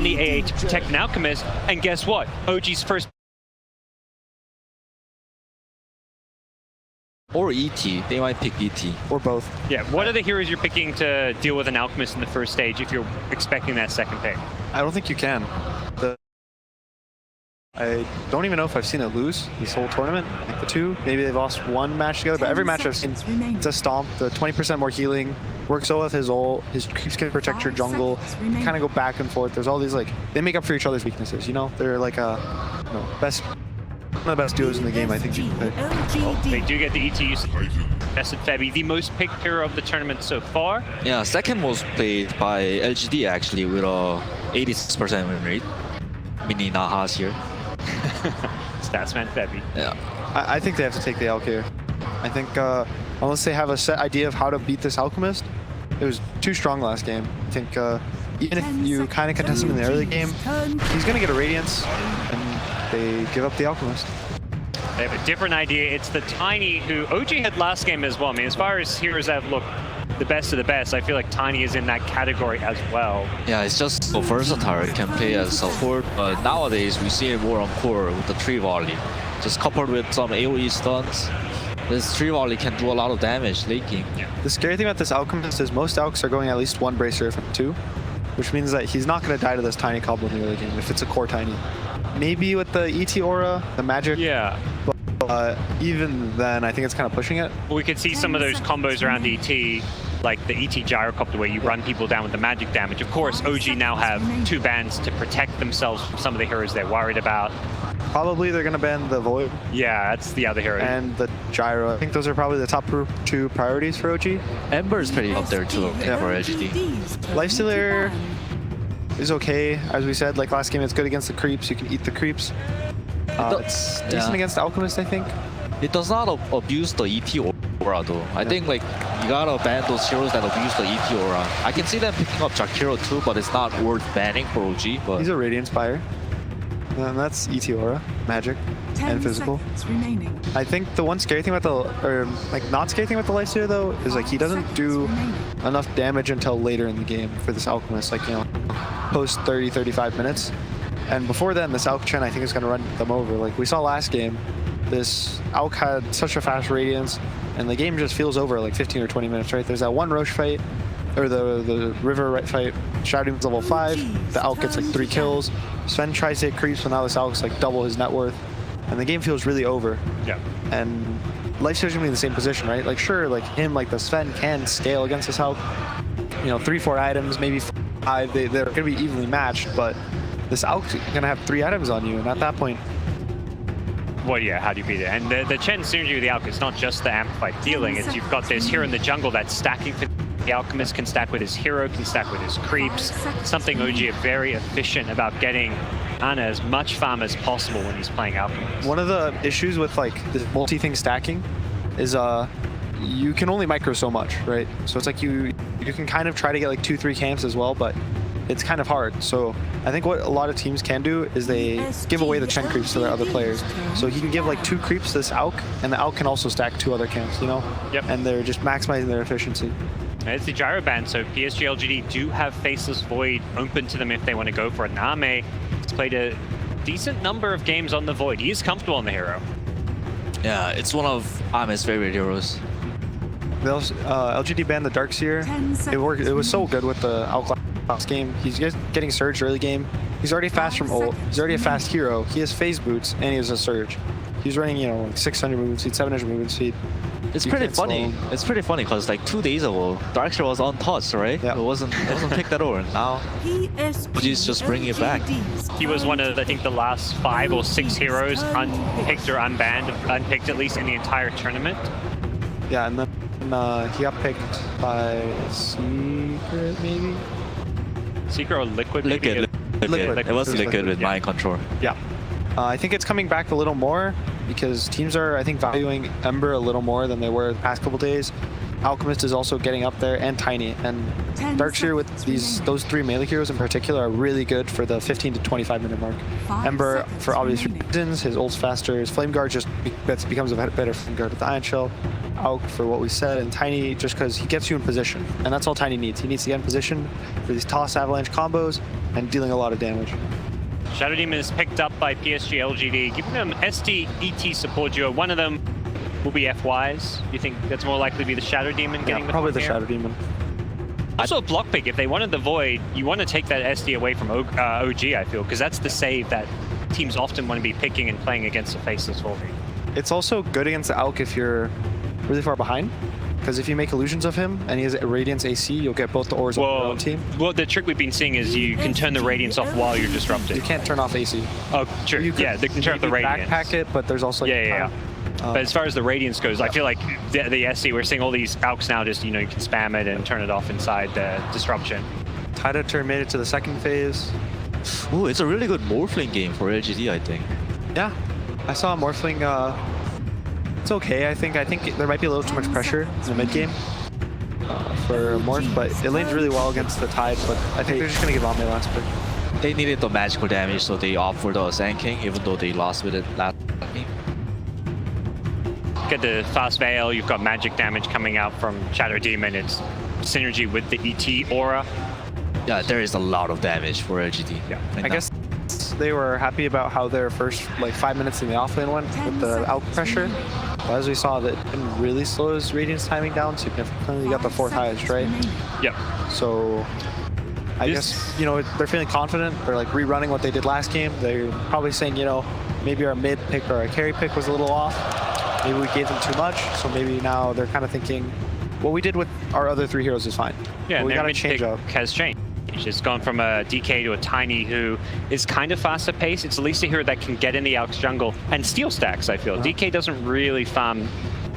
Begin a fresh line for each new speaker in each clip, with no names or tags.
the AA to protect an Alchemist, and guess what? OG's first...
Or ET, they might pick ET.
Or both.
Yeah, what are the heroes you're picking to deal with an Alchemist in the first stage if you're expecting that second pick?
I don't think you can. I don't even know if I've seen it lose this whole tournament. I think the two, maybe they've lost one match together, but every match I've seen, it's a stomp. The 20% more healing works well with his ult. His creeps can protect your jungle. Kind of go back and forth. There's all these like, they make up for each other's weaknesses, you know? They're like one of the best duos in the game, I think you can pick.
Well, they do get the ET use. Best Febby, the most picked hero of the tournament so far.
Yeah, second most played by LGD actually with a 86% win rate. Mini Nahas here.
Statsman Febby.
Yeah.
I think they have to take the Alk here. I think unless they have a set idea of how to beat this Alchemist, it was too strong last game. I think even if you kind of contest him in the early game, he's going to get a Radiance, and they give up the Alchemist.
They have a different idea. It's the Tiny who OG had last game as well. I mean, as far as heroes that look the best of the best, I feel like Tiny is in that category as well.
Yeah, it's just so versatile. It can play as support, but nowadays we see it more on core with the tree volley. Just coupled with some AoE stuns, this tree volley can do a lot of damage late game.
Yeah.
The scary thing about this Alchemist is most Alks are going at least one bracer if not two, which means that he's not going to die to this Tiny combo in the early game if it's a core Tiny. Maybe with the ET aura, the magic.
Yeah.
But even then, I think it's kind of pushing it.
We could see some of those combos around ET, like the ET Gyrocopter where you run people down with the magic damage. Of course, OG now have two bans to protect themselves from some of the heroes they're worried about.
Probably they're going to ban the Void.
Yeah, that's the other hero.
And the Gyro. I think those are probably the top two priorities for OG.
Ember is pretty up there too, I think,
Yeah.
for LGD.
Lifestealer is okay. As we said, like last game, it's good against the creeps. You can eat the creeps. It's decent against Alchemist, I think.
It does not abuse the ET aura though. I think like you gotta ban those heroes that abuse the ET aura. I can see them picking up Jakiro too, but it's not worth banning for OG. But
he's a Radiant Spire. And that's ET aura, magic, and physical. I think the one scary thing about not scary thing about the Lifestealer though, is like he doesn't do enough damage until later in the game for this Alchemist, like, you know, post 30-35 minutes. And before then, this Alk Chen I think is going to run them over. Like we saw last game, this Alk had such a fast Radiance, and the game just feels over like 15 or 20 minutes, right? There's that one Roche fight, or the River right fight. Shadow's level 5, the Alk gets like 3 kills. Sven tries to hit creeps, but now this Alk's like double his net worth, and the game feels really over.
Yeah.
And Lifestealer's gonna be in the same position, right? Like sure, like him, like the Sven can scale against this Alk. You know, 3-4 items, maybe 5. They're gonna be evenly matched, but this Alk's gonna have 3 items on you, and at that point,
well, yeah, how do you beat it? And the Chen synergy with the Alk, it's not just the amplified healing, it's you've got this hero in the jungle that's stacking for the Alchemist, can stack with his hero, can stack with his creeps. Something OG are very efficient about getting Ana as much farm as possible when he's playing Alchemist.
One of the issues with like this multi-thing stacking is you can only micro so much, right? So it's like you can kind of try to get like 2-3 camps as well, but it's kind of hard. So I think what a lot of teams can do is they give away the Chen creeps to their other players. So he can give like 2 creeps to this Alk, and the Alk can also stack 2 other camps, you know?
Yep.
And they're just maximizing their efficiency.
And it's the Gyro ban, so PSG.LGD do have Faceless Void open to them if they want to go for it. Name has played a decent number of games on the Void. He is comfortable on the hero.
yeah, it's one of Ame's favorite heroes.
LGD banned the Darkseer. It worked. It was so good with the Alk last game. He's just getting Surge early game. He's already fast from ult. He's already a fast hero. He has phase boots, and he has a Surge. He's running, you know, like 600 movement speed, 700 movement speed.
It's pretty funny. It's pretty funny because like 2 days ago, Darkseer was untouched, right?
Yeah.
It wasn't picked at all. Now, he's just bringing it back.
He was one of, I think, the last 5 or 6 heroes unpicked or unbanned, unpicked at least in the entire tournament.
Yeah, and then he got picked by Secret, maybe?
Secret or Liquid?
Liquid. It was Liquid with mind control.
Yeah. I think it's coming back a little more because teams are, I think, valuing Ember a little more than they were the past couple days. Alchemist is also getting up there, and Tiny. And Darkseer with those 3 melee heroes in particular are really good for the 15 to 25 minute mark. Ember, for obvious reasons, his ult's faster. His Flame Guard just becomes a better Flame Guard with the Ion Shell. Out for what we said, and Tiny just because he gets you in position. And that's all Tiny needs. He needs to get in position for these Toss Avalanche combos and dealing a lot of damage.
Shadow Demon is picked up by PSG.LGD, giving them SD, ET support duo. One of them will be FYs. You think that's more likely to be the Shadow Demon getting the
probably the
here?
Shadow Demon.
Also a block pick. If they wanted the Void, you want to take that SD away from OG, I feel, because that's the save that teams often want to be picking and playing against the Faceless Wolverine.
It's also good against the Alk if you're really far behind, because if you make illusions of him and he has a Radiance AC, you'll get both the ores on your own team.
Well, the trick we've been seeing is you can turn the Radiance off while you're disrupted.
You can't turn off AC.
Oh, true. Yeah, they can turn off the Radiance.
Backpack it, but there's also
But as far as the Radiance goes, I feel like the SC, we're seeing all these Alks now just, you know, you can spam it and turn it off inside the disruption.
Tida turn made it to the second phase.
Ooh, it's a really good Morphling game for LGD, I think.
Yeah, I saw Morphling. It's okay, I think. I think there might be a little too much pressure in the mid game for Morph, but it lanes really well against the Tide. But I think they're just gonna give Ame last pick.
They needed the magical damage, so they opt for the Sand King, even though they lost with it last game.
Get the fast Veil, you've got magic damage coming out from Shadow Demon. It's synergy with the ET aura.
Yeah, there is a lot of damage for LGD.
Yeah,
I guess they were happy about how their first like 5 minutes in the offlane went with the out pressure. But as we saw, that didn't really slow his Radiance timing down significantly. You got the 4th highest, right?
Yep.
So I guess, you know, they're feeling confident. They're like rerunning what they did last game. They're probably saying, you know, maybe our mid pick or our carry pick was a little off. Maybe we gave them too much. So maybe now they're kind of thinking, what we did with our other 3 heroes is fine.
Yeah,
but we got to change up.
Has changed. It's gone from a DK to a Tiny who is kind of faster paced. It's at least a hero that can get in the Alk's jungle and steal stacks, I feel. DK doesn't really farm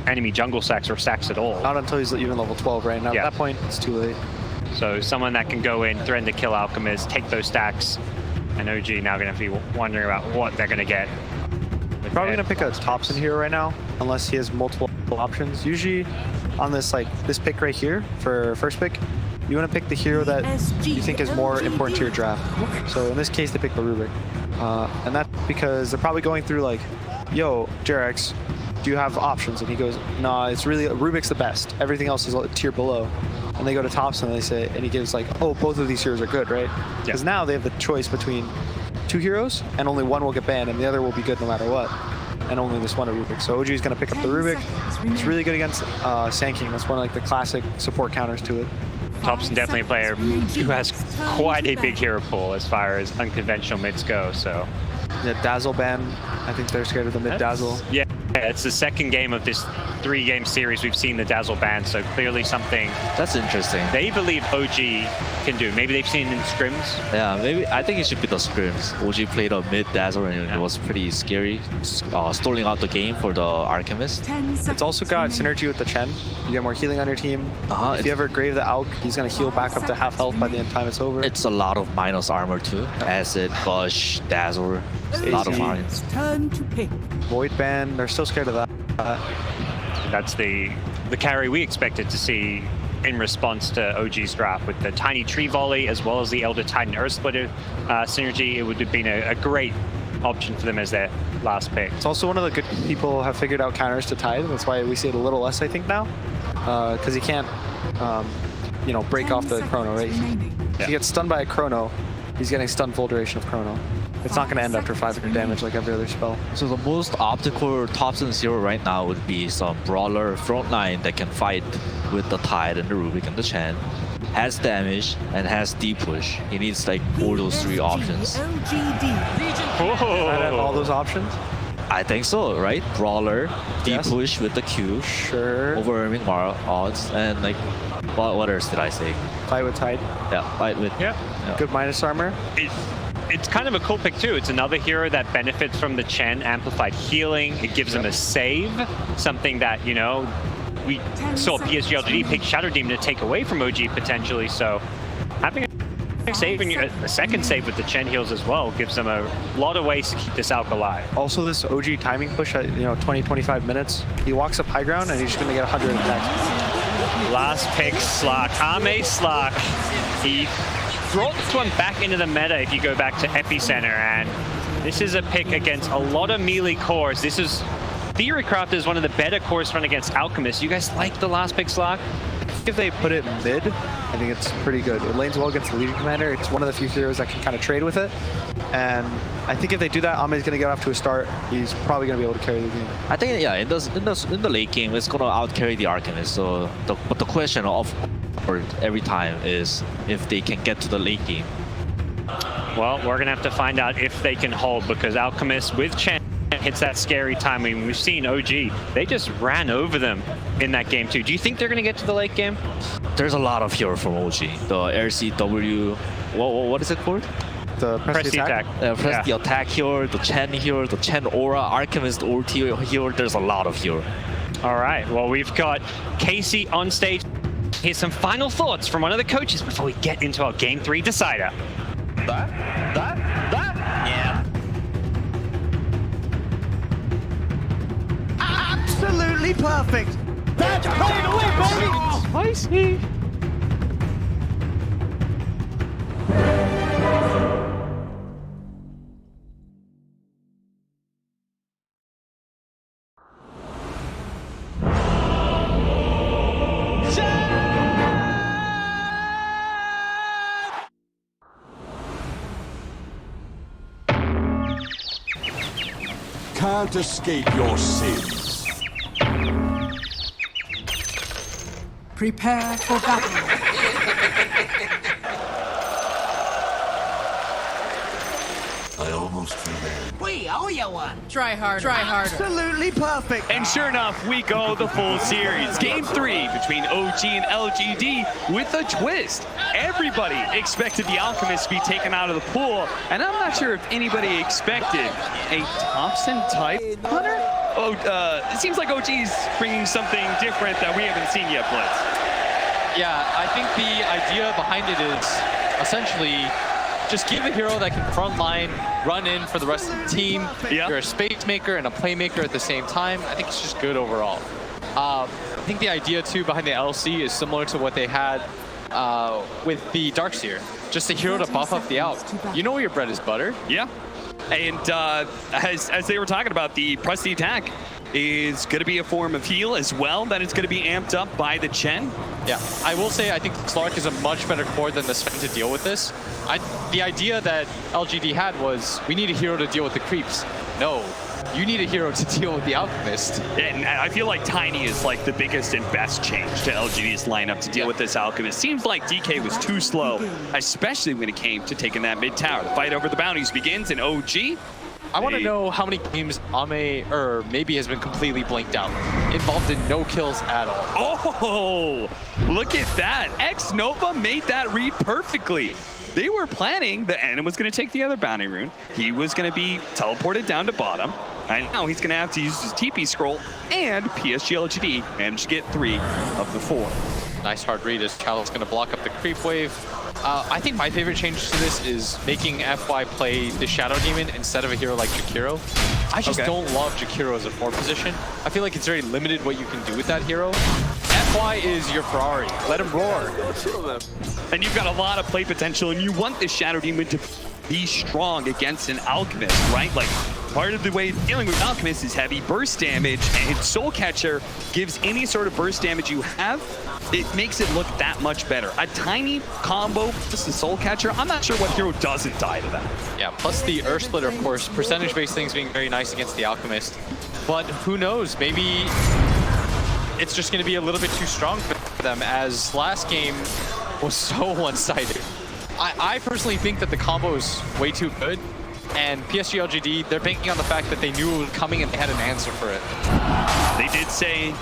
enemy jungle stacks or stacks at all.
Not until he's even level 12 right now. At that point, it's too late.
So someone that can go in, threaten to kill Alchemist, take those stacks, and OG now going to be wondering about what they're going to get.
Probably going to pick a Thompson hero right now, unless he has multiple options. Usually on this this pick right here for first pick, you want to pick the hero that you think is more important to your draft. So in this case, they pick the Rubik. And that's because they're probably going through like, yo, Jerax, do you have options? And he goes, nah, it's really, Rubik's the best. Everything else is a tier below. And they go to Thompson and they say, and he gives like, oh, both of these heroes are good, right? Because now they have the choice between 2 heroes and only one will get banned and the other will be good no matter what. And only this one a Rubik. So OG is going to pick up the Rubik. It's really good against Sand King. That's one of like the classic support counters to it.
Thompson definitely a player who has quite a big hero pool as far as unconventional mids go, so.
Yeah, Dazzle ban. I think they're scared of the mid Dazzle.
Yeah, it's the second game of this 3-game series we've seen the Dazzle ban, so clearly something
That's interesting.
they believe OG can do. Maybe they've seen it in scrims.
Yeah, maybe I think it should be the scrims. OG played a mid dazzle and it was pretty scary, stalling out the game for the Alchemist.
It's also got synergy with the Chen. You get more healing on your team. If you ever grave the Alk, he's gonna heal back up to half health by the time it's over.
It's a lot of minus armor too. Acid, Bush, Dazzle, a lot of armor.
Void ban, they're still scared of that.
That's the carry we expected to see in response to OG's draft with the Tiny Tree Volley as well as the Elder Titan Earth Splitter synergy. It would have been a great option for them as their last pick.
It's also one of the good people have figured out counters to Tide. That's why we see it a little less, I think, now. Because he can't, you know, break off the Chrono, right? If he gets stunned by a Chrono, he's getting stunned full duration of Chrono. It's not going to end after 500 damage like every other spell.
So the most optical Thompson hero right now would be some brawler frontline that can fight with the Tide and the Rubik and the Chen. Has damage and has deep push. He needs like all those 3 options.
I have all those options?
I think so, right? Brawler, deep push with the Q, overwhelming odds, and like, what else did I say?
Fight with Tide.
Yeah, fight with.
Good minus armor.
It's kind of a cool pick too. It's another hero that benefits from the Chen amplified healing. It gives him a save, something that, you know, we saw PSG.LGD pick Shadow Demon to take away from OG potentially. So having a save and a second save with the Chen heals as well gives them a lot of ways to keep this Alk alive.
Also, this OG timing push at 20-25 minutes. He walks up high ground and he's just gonna get 100 attacks.
Last pick, Slark. Ame Slark. He brought this one back into the meta if you go back to Epicenter, and this is a pick against a lot of melee cores. This is Theorycraft is one of the better cores run against Alchemist. You guys like the last pick, Slark?
If they put it mid, I think it's pretty good. It lanes well against the leading commander. It's one of the few heroes that can kind of trade with it. And I think if they do that, Ame's going to get off to a start. He's probably going to be able to carry the game.
I think, yeah, in the late game, it's going to out-carry the Alchemist. So, but the question of every time is if they can get to the late game.
Well, we're going to have to find out if they can hold, because Alchemist with Chen hits that scary timing. We've seen OG. They just ran over them in that game too. Do you think they're going to get to the late game?
There's a lot of hero from OG. The LCW, what is it called?
The press the attack.
Press the attack hero, the Chen Aura, Alchemist ulti hero. There's a lot of hero.
All right. Well, we've got Casey on stage. Here's some final thoughts from one of the coaches before we get into our Game 3 decider.
That? Yeah. Absolutely perfect. That's played away, baby.
Spicy.
Can't escape your sins.
Prepare for battle.
I almost feel there.
We owe you one.
Try harder. Try harder.
Absolutely perfect.
And sure enough, we go the full series. Game 3 between OG and LGD with a twist. Everybody expected the Alchemist to be taken out of the pool, and I'm not sure if anybody expected a Thompson-type hunter. Oh, it seems like OG's bringing something different that we haven't seen yet, Blitz.
Yeah, I think the idea behind it is essentially just give a hero that can front line, run in for the rest of the team.
Yeah.
You're a space maker and a playmaker at the same time. I think it's just good overall. I think the idea too behind the LC is similar to what they had with the Darkseer. Just a hero to buff up the Alp. You know your bread is butter.
Yeah. And as they were talking about, the press the attack is going to be a form of heal as well, that it's going to be amped up by the Chen.
Yeah, I will say I think Slark is a much better core than the Sven to deal with this. The idea that LGD had was, we need a hero to deal with the creeps. No, you need a hero to deal with the Alchemist.
And I feel like Tiny is like the biggest and best change to LGD's lineup to deal with this Alchemist. Seems like DK was too slow, especially when it came to taking that mid tower. The fight over the bounties begins in OG.
I want to know how many games Ame, or maybe has been completely blanked out. Involved in no kills at all.
Oh, look at that. X-Nova made that read perfectly. They were planning that Anon was going to take the other bounty rune. He was going to be teleported down to bottom. And now he's going to have to use his TP scroll, and PSG.LGD managed to get 3 of the 4.
Nice hard read as Chalice going to block up the creep wave. I think my favorite change to this is making FY play the Shadow Demon instead of a hero like Jakiro. I just don't love Jakiro as a 4 position. I feel like it's very limited what you can do with that hero. FY is your Ferrari. Let him roar.
And you've got a lot of play potential, and you want this Shadow Demon to be strong against an Alchemist, right? Like, part of the way dealing with Alchemist is heavy burst damage, and Soul Catcher gives any sort of burst damage you have, it makes it look that much better. A tiny combo, just the Soul Catcher, I'm not sure what hero doesn't die to that.
Yeah, plus the Earth Splitter, of course, percentage-based things being very nice against the Alchemist. But who knows, maybe it's just going to be a little bit too strong for them, as last game was so one-sided. I personally think that the combo is way too good, and PSG.LGD, they're banking on the fact that they knew it was coming and they had an answer for it.
They did say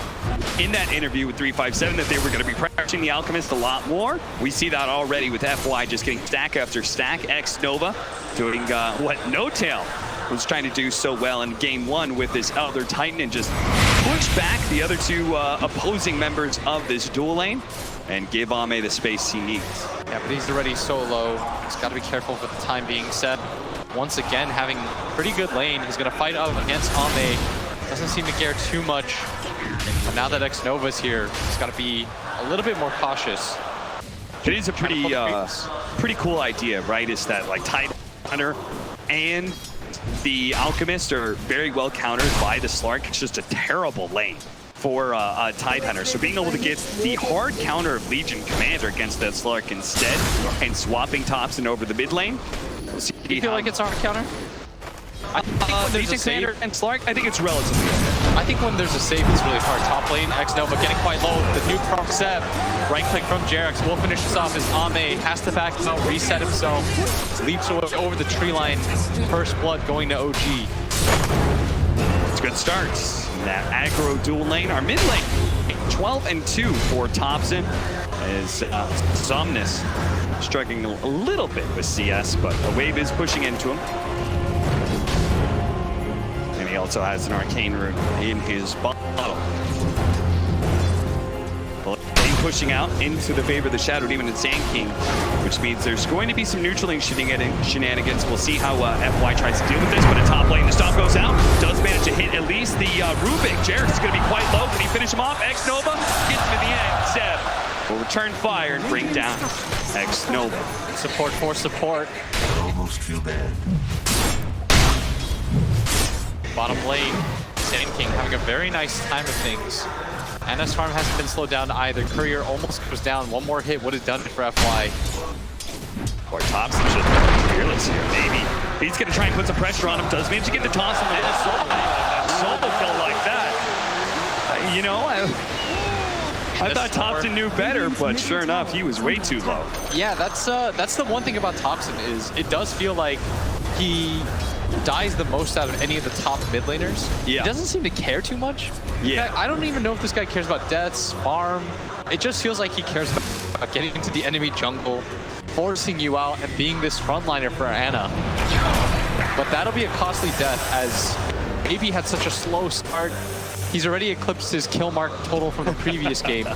in that interview with 357 that they were going to be pressuring the Alchemist a lot more. We see that already with FY just getting stack after stack. X-Nova doing what No-Tail was trying to do so well in game 1 with this other Titan, and just push back the other 2 opposing members of this dual lane and give Ame the space he needs.
Yeah, but he's already so low. He's got to be careful with the time being set. Once again, having pretty good lane. He's going to fight up against Ame. Doesn't seem to care too much now that X-Nova's here, he's got to be a little bit more cautious.
It is a pretty cool idea, right? Is that like Tide Hunter and the Alchemist are very well countered by the Slark. It's just a terrible lane for Tide Hunter. So being able to get the hard counter of Legion Commander against that Slark instead and swapping Thompson over the mid lane. We'll see.
Do you feel like it's hard counter? I think when there's a save,
and Slark, I think it's relatively.
I think when there's a save, it's really hard. Top lane, X-Nova getting quite low. The nuke from Seb. Right click from Jerax. Will finish this off as Ame has to back him out, reset himself. Leaps over the tree line. First blood going to OG.
It's good starts. That aggro dual lane, our mid lane, 12-2 for Thompson. As Somnus struggling a little bit with CS, but a wave is pushing into him. And he also has an arcane rune in his bottle. Pushing out into the favor of the Shadow Demon and Sand King, which means there's going to be some neutral lane shenanigans. We'll see how FY tries to deal with this, but a top lane, the stop goes out. Does manage to hit at least the Rubik. Jerax is going to be quite low. Can he finish him off? X-Nova gets him in the end. Seb will return fire and bring down X-Nova.
Support for support.
I almost feel bad.
Bottom lane, Sand King having a very nice time of things. NS Farm hasn't been slowed down either. Courier almost goes down. One more hit would have done it for FY.
Or Thompson should be fearless here, maybe. He's going to try and put some pressure on him. Does manage to get the toss on the solo kill like that. You know, I thought Thompson knew better, but sure enough, he was way too low.
Yeah, that's the one thing about Thompson is it does feel like he dies the most out of any of the top mid laners.
Yeah.
He doesn't seem to care too much.
Yeah.
I don't even know if this guy cares about deaths, farm. It just feels like he cares about getting into the enemy jungle, forcing you out, and being this frontliner for Ana. But that'll be a costly death as AB had such a slow start. He's already eclipsed his kill mark total from the previous game.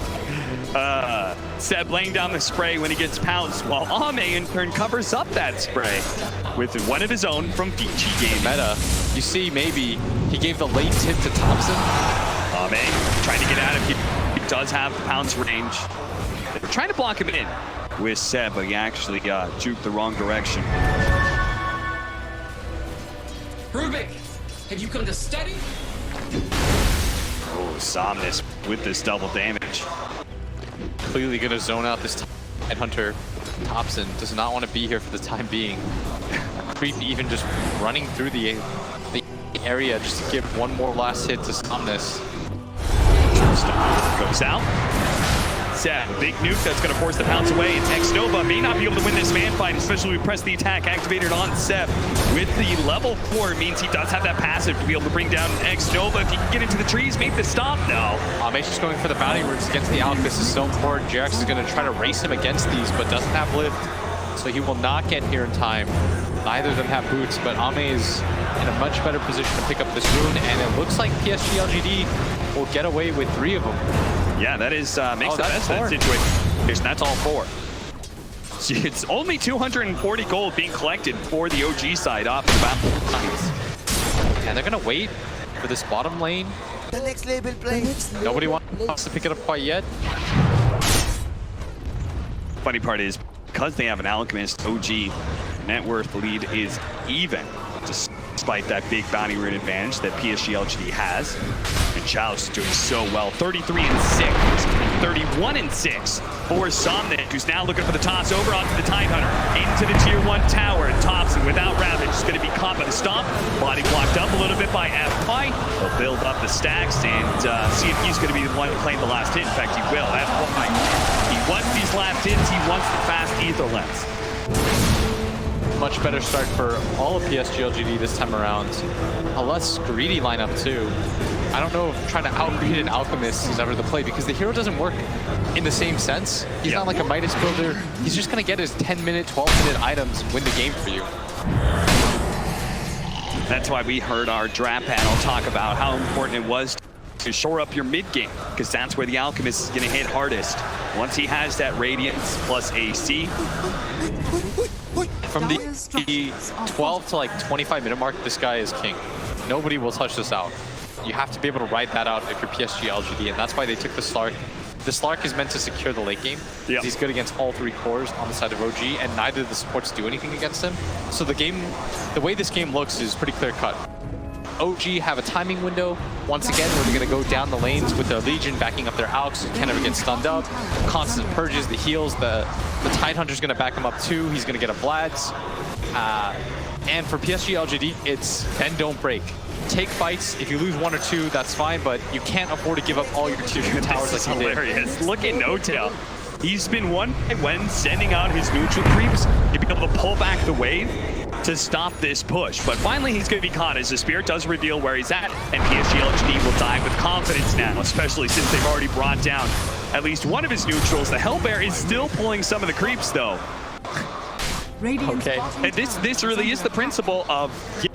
Seb laying down the spray when he gets pounced, while Ame in turn covers up that spray with one of his own from Fiji game.
Meta, you see maybe he gave the late tip to Thompson.
Ame trying to get out of here. He does have pounce range. They're trying to block him in with Seb, but he actually juked the wrong direction.
Rubik, have you come to study?
Oh, Somnus with this double damage.
Clearly going to zone out this Headhunter. Thompson does not want to be here for the time being. Creep even just running through the area just to give one more last hit to Somnus.
Goes out. Seb, big nuke that's going to force the pounce away. And X-Nova may not be able to win this man fight, especially when we press the attack activated on Seb. With the level 4 means he does have that passive to be able to bring down X-Nova. If he can get into the trees, make the stop. No.
Ame's just going for the bounty roots against the Alchemist is so important. Jerax is going to try to race him against these, but doesn't have lift. So he will not get here in time. Neither of them have boots, but Ame is in a much better position to pick up this rune, and it looks like PSG.LGD will get away with 3 of them.
Yeah, that is makes the best of that situation. That's all 4. See, it's only 240 gold being collected for the OG side off the battle.
And they're gonna wait for this bottom lane.
The next label plays.
Nobody wants to pick it up quite yet.
Funny part is, because they have an Alchemist, OG net worth lead is even, despite that big bounty rune advantage that PSG.LGD has. And Chalice is doing so well. 33-6, 31-6 for Somnus, who's now looking for the toss over onto the Tide Hunter, into the tier 1 tower. And Thompson, without Ravage, is going to be caught by the stomp. Body blocked up a little bit by FY. He'll build up the stacks and see if he's going to be the one playing the last hit. In fact, he will. FY, he wants these last hits. He wants the fast ether lens.
Much better start for all of PSG.LGD this time around. A less greedy lineup too. I don't know if trying to outgreed an Alchemist is ever the play because the hero doesn't work in the same sense. He's not like a Midas builder. He's just gonna get his 10-minute, 12-minute items and win the game for you.
That's why we heard our draft panel talk about how important it was to shore up your mid game, because that's where the Alchemist is going to hit hardest. Once he has that Radiance plus AC.
From the 12 to like 25-minute mark, this guy is king. Nobody will touch this out. you have to be able to ride that out if you're PSG.LGD, and that's why they took the Slark. The Slark is meant to secure the late game.
Yep.
He's good against all 3 cores on the side of OG, and neither of the supports do anything against him. So the way this game looks is pretty clear cut. OG have a timing window, once again, where they're going to go down the lanes with their Legion backing up their Alks, who can't ever get stunned up. Constant purges, the heals, the Tidehunter's going to back him up too. He's going to get a Vlad's. And for PSG.LGD, it's bend, don't break. Take fights. If you lose 1 or 2, that's fine, but you can't afford to give up all your tier 2 towers like you did.
Hilarious. Look at No-Tail. He's been one when sending out his neutral creeps to be able to pull back the wave to stop this push. But finally, he's going to be caught as the Spirit does reveal where he's at, and PSG.LGD will die with confidence now, especially since they've already brought down at least one of his neutrals. The Hellbear is still pulling some of the creeps, though.
Okay.
And this really is the principle of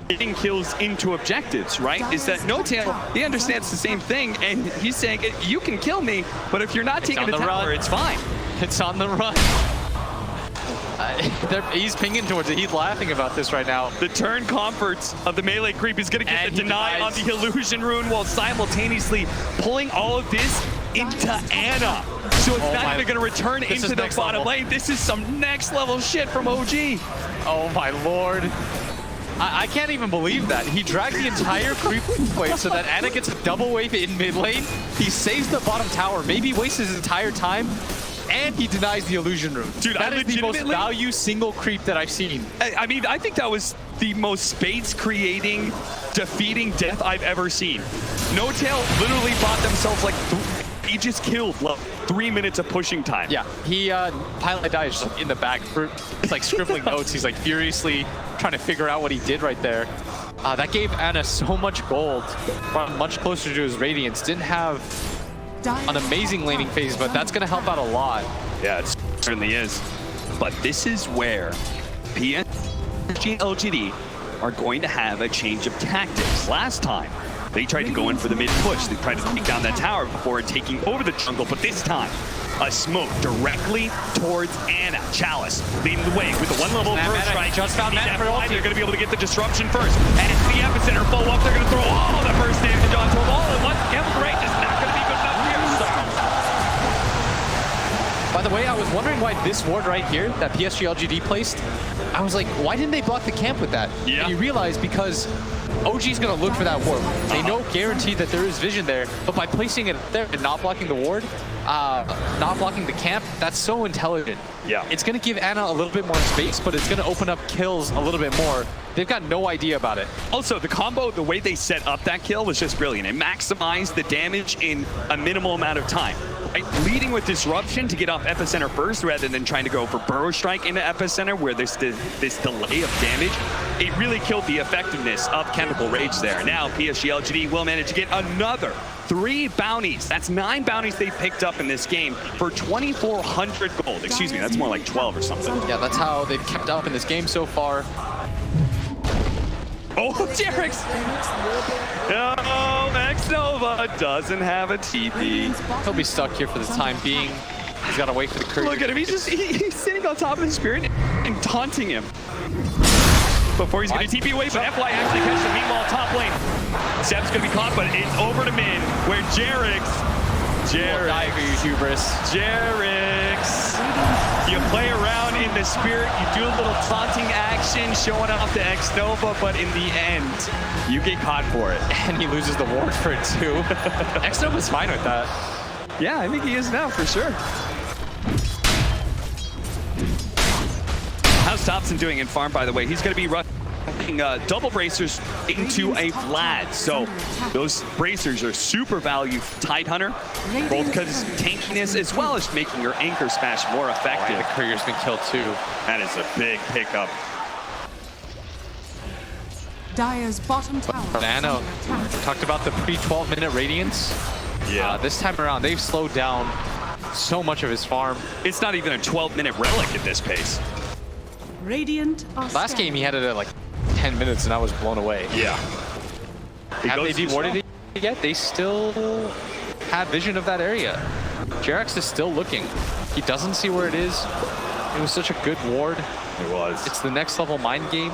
getting kills into objectives, right? Is that No-Tail, he understands the same thing, and he's saying, you can kill me, but if you're not taking the tower, it's fine.
It's on the run. He's pinging towards it. He's laughing about this right now.
The turn comforts of the melee creep is going to get the deny on the illusion rune while simultaneously pulling all of this into Ana. So it's not even going to return into the bottom lane. This is some next level shit from OG.
Oh my lord. I can't even believe that. He dragged the entire creep wave so that Ana gets a double wave in mid lane. He saves the bottom tower, maybe wastes his entire time, and he denies the illusion rune.
Dude,
that is the most value single creep that I've seen.
I mean, I think that was the most space creating, defeating death I've ever seen. No-Tail literally bought themselves like he just killed 3 minutes of pushing time.
Yeah, he Pilot dies in the back. He's like scribbling notes. He's like furiously trying to figure out what he did right there. That gave Ana so much gold, brought much closer to his Radiance. Didn't have an amazing laning phase, but that's going to help out a lot.
Yeah, it certainly is. But this is where PSG.LGD are going to have a change of tactics. Last time, they tried to go in for the mid push. They tried to take down that tower before taking over the jungle, but this time, a smoke directly towards Ana. Chalice leading the way with the 1-level first strike.
Just found Mana for ulti.
They're going to be able to get the disruption first. And it's the epicenter follow up. They're going to throw all the first damage onto him all at once. Gamble Great is not going to be good enough here.
By the way, I was wondering why this ward right here that PSG.LGD placed, I was like, why didn't they block the camp with that?
Yeah.
And you realize because OG's going to look for that ward. They know guaranteed that there is vision there, but by placing it there and not blocking the ward, not blocking the camp, that's so intelligent.
Yeah.
It's going to give Ana a little bit more space, but it's going to open up kills a little bit more. They've got no idea about it.
Also, the combo, the way they set up that kill was just brilliant. It maximized the damage in a minimal amount of time. Right? Leading with Disruption to get off Epicenter first rather than trying to go for Burrow Strike into Epicenter where there's this delay of damage. It really killed the effectiveness of Chemical Rage there. Now, PSG.LGD will manage to get another 3 bounties. That's 9 bounties they picked up in this game for 2,400 gold. Excuse me, that's more like 12 or something.
Yeah, that's how they've kept up in this game so far.
Oh, Jerix! No, X-Nova doesn't have a TP.
He'll be stuck here for the time being. He's got to wait for the courier.
Look at him, he's sitting on top of the Spirit and taunting him. Before he's going to TP away, but FY actually catches him. Meanwhile, top lane. Seb's going to be caught, but it's over to mid, where Jerix, you play around in the Spirit, you do a little taunting action, showing off the X-Nova, but in the end, you get caught for it.
And he loses the ward for it too. X-Nova's fine with that.
Yeah, I think he is now, for sure. How's Thompson doing in farm, by the way? He's going to be rushing double bracers into a Vlad. So those bracers are super value Tidehunter, both because of tankiness as well as making your anchor smash more effective.
Oh, yeah, the courier's been killed too.
That is a big pickup.
Dire's bottom tower.
Ana, we talked about the pre-12-minute Radiance.
Yeah.
This time around, they've slowed down so much of his farm.
It's not even a 12-minute relic at this pace.
Radiant
Last game, he had it at like 10 minutes, and I was blown away.
Yeah.
Have they dewarded it yet? They still have vision of that area. Jerax is still looking. He doesn't see where it is. It was such a good ward.
It was.
It's the next level mind game.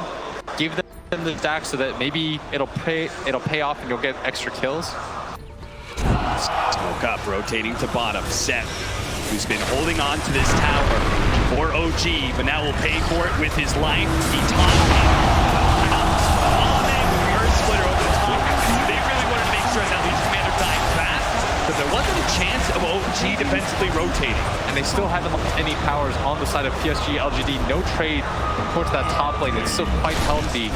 Give them in the stack so that maybe it'll pay off and you'll get extra kills.
Smoke up, rotating to bottom. Seth, who's been holding on to this tower for OG, but now will pay for it with his life. He splitter over the top. They really wanted to make sure that Legion Commander died fast, but there wasn't a chance of OG defensively rotating.
And they still haven't lost any powers on the side of PSG.LGD. No trade towards that top lane. It's still quite healthy.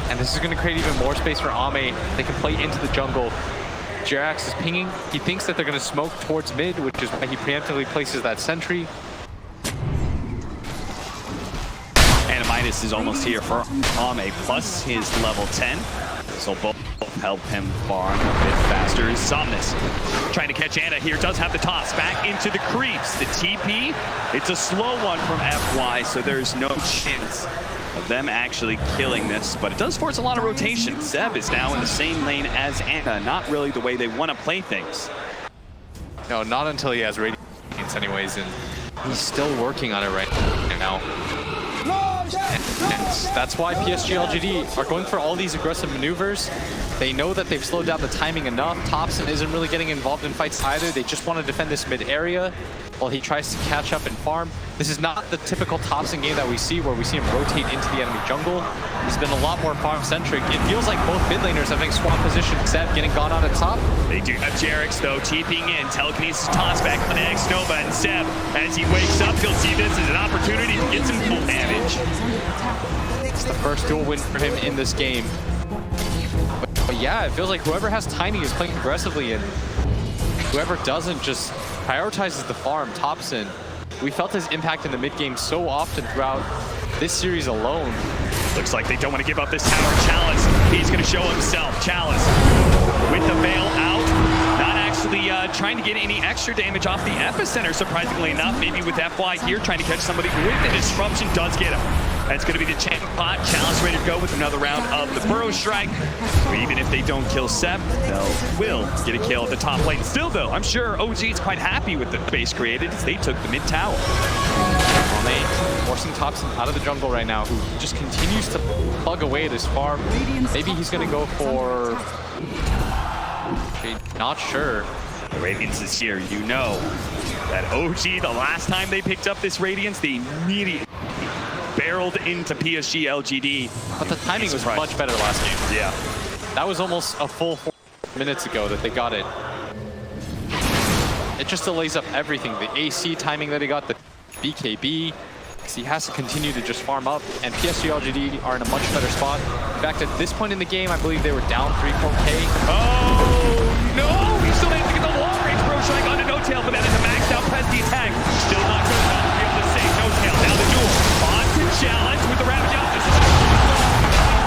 And this is going to create even more space for Ame. They can play into the jungle. Jerax is pinging. He thinks that they're going to smoke towards mid, which is why he preemptively places that sentry.
And Midas is almost here for Ame, plus his level 10. This will both help him farm a bit faster. Somnus trying to catch Ana here, does have the toss back into the creeps. The TP, it's a slow one from FY, so there's no chance of them actually killing this, but it does force a lot of rotation. Zeb is now in the same lane as Ana, not really the way they want to play things.
No, not until he has Radiance anyways, and he's still working on it right now. And that's why PSG.LGD are going for all these aggressive maneuvers. They know that they've slowed down the timing enough. Thompson isn't really getting involved in fights either. They just want to defend this mid area while he tries to catch up and farm. This is not the typical Thompson game that we see where we see him rotate into the enemy jungle. It's been a lot more farm-centric. It feels like both mid laners having swapped position. Zeb getting gone on at top.
They do have Jerax, though, TPing in. Telekinesis toss back on X-Nova, and Zeb, as he wakes up, he'll see this as an opportunity to get some full damage.
It's the first dual win for him in this game. But yeah, it feels like whoever has Tiny is playing aggressively, and whoever doesn't just prioritizes the farm. Thompson, we felt his impact in the mid game so often throughout this series alone.
Looks like they don't want to give up this tower. Chalice, he's going to show himself. Chalice with the veil out, not actually trying to get any extra damage off the epicenter, surprisingly enough. Maybe with FY here trying to catch somebody with the disruption, does get him. That's going to be the champ pot. Chalice ready to go with another round of the Burrow Strike. Or even if they don't kill Sep, they'll will get a kill at the top lane. Still, though, I'm sure OG is quite happy with the base created as they took the mid tower.
Forcing Thompson out of the jungle right now, who just continues to plug away at his farm. Maybe he's going to go for... Okay, not sure.
The Radiance is here. You know that OG, the last time they picked up this Radiance, they immediately barreled into PSG.LGD.
But the timing was much better last game.
Yeah.
That was almost a full 4 minutes ago that they got it. It just delays up everything. The AC timing that he got, the BKB. So he has to continue to just farm up, and PSG.LGD are in a much better spot. In fact, at this point in the game, I believe they were down 3-4K.
Oh, no! He still managed to get the long-range Burrow Strike onto No-Tail, but that is a maxed out Pesky attack. Still not good enough to be able to save No-Tail. Now the duel on to Challenge with the Ravage out. This is